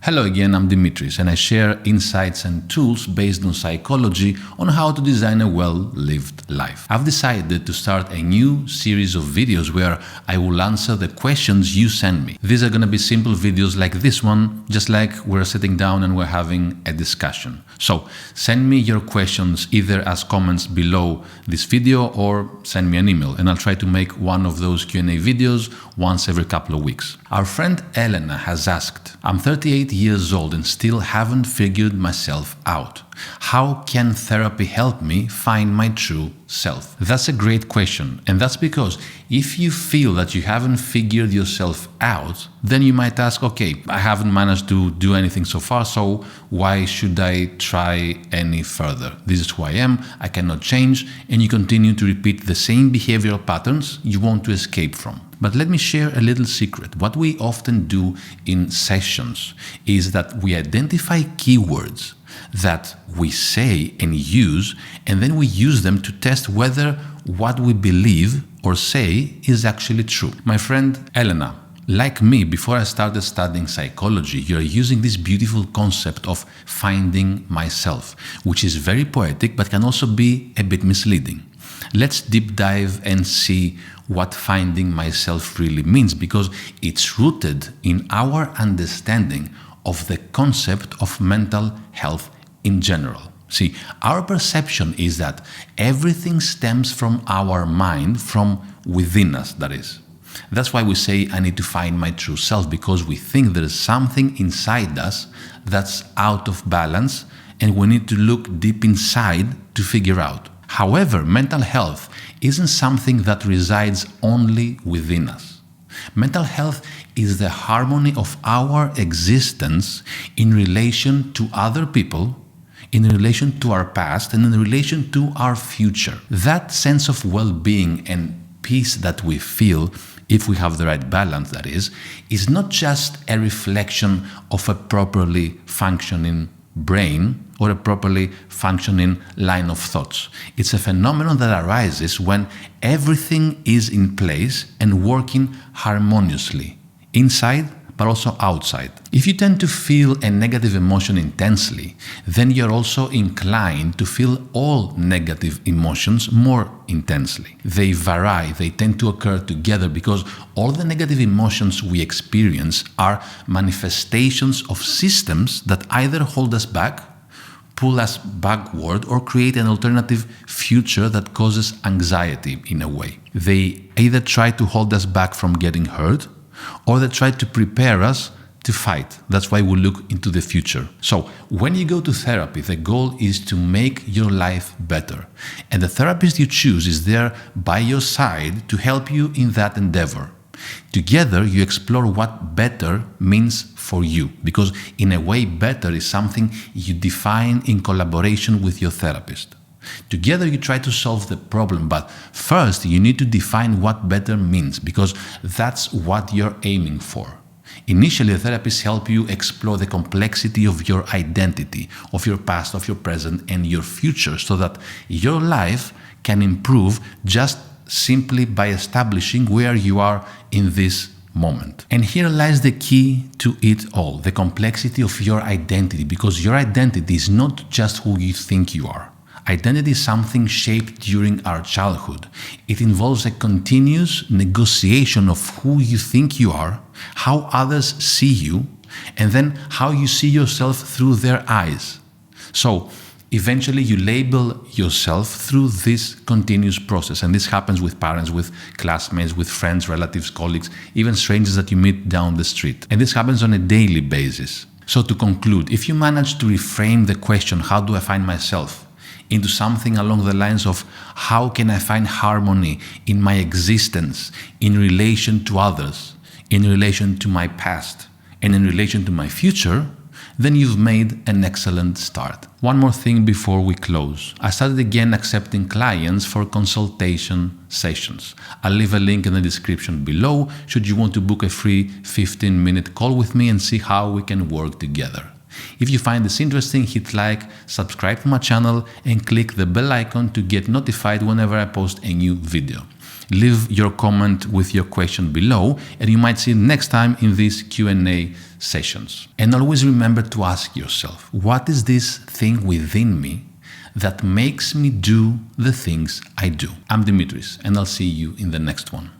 Hello again, I'm Dimitris and I share insights and tools based on psychology on how to design a well-lived life. I've decided to start a new series of videos where I will answer the questions you send me. These are going to be simple videos like this one, just like we're sitting down and we're having a discussion. So send me your questions either as comments below this video or send me an email and I'll try to make one of those Q&A videos once every couple of weeks. Our friend Elena has asked, I'm 38 years old and still haven't figured myself out. How can therapy help me find my true self? That's a great question, and that's because if you feel that you haven't figured yourself out, then you might ask, okay, I haven't managed to do anything so far, so why should I try any further? This is who I am, I cannot change, and you continue to repeat the same behavioral patterns you want to escape from. But let me share a little secret. What we often do in sessions is that we identify keywords that we say and use, and then we use them to test whether what we believe or say is actually true. My friend Elena, like me, before I started studying psychology, you're using this beautiful concept of finding myself, which is very poetic but can also be a bit misleading. Let's deep dive and see what finding myself really means, because it's rooted in our understanding of the concept of mental health in general. See, our perception is that everything stems from our mind, from within us, that is. That's why we say, I need to find my true self, because we think there is something inside us that's out of balance and we need to look deep inside to figure out. However, mental health isn't something that resides only within us. Mental health is the harmony of our existence in relation to other people, in relation to our past, and in relation to our future. That sense of well-being and peace that we feel, if we have the right balance, that is not just a reflection of a properly functioning brain or a properly functioning line of thoughts. It's a phenomenon that arises when everything is in place and working harmoniously, inside but also outside. If you tend to feel a negative emotion intensely, then you're also inclined to feel all negative emotions more intensely. They vary, they tend to occur together because all the negative emotions we experience are manifestations of systems that either hold us back, pull us backward, or create an alternative future that causes anxiety in a way. They either try to hold us back from getting hurt, or they try to prepare us to fight. That's why we look into the future. So when you go to therapy, the goal is to make your life better. And the therapist you choose is there by your side to help you in that endeavor. Together, you explore what better means for you, because in a way, better is something you define in collaboration with your therapist. Together you try to solve the problem, but first you need to define what better means, because that's what you're aiming for. Initially, the therapists help you explore the complexity of your identity, of your past, of your present, and your future, so that your life can improve just simply by establishing where you are in this moment. And here lies the key to it all, the complexity of your identity, because your identity is not just who you think you are. Identity is something shaped during our childhood. It involves a continuous negotiation of who you think you are, how others see you, and then how you see yourself through their eyes. So eventually you label yourself through this continuous process. And this happens with parents, with classmates, with friends, relatives, colleagues, even strangers that you meet down the street. And this happens on a daily basis. So to conclude, if you manage to reframe the question, how do I find myself, into something along the lines of how can I find harmony in my existence, in relation to others, in relation to my past, and in relation to my future, then you've made an excellent start. One more thing before we close. I started again accepting clients for consultation sessions. I'll leave a link in the description below should you want to book a free 15-minute call with me and see how we can work together. If you find this interesting, hit like, subscribe to my channel, and click the bell icon to get notified whenever I post a new video. Leave your comment with your question below, and you might see it next time in these Q&A sessions. And always remember to ask yourself, what is this thing within me that makes me do the things I do? I'm Dimitris, and I'll see you in the next one.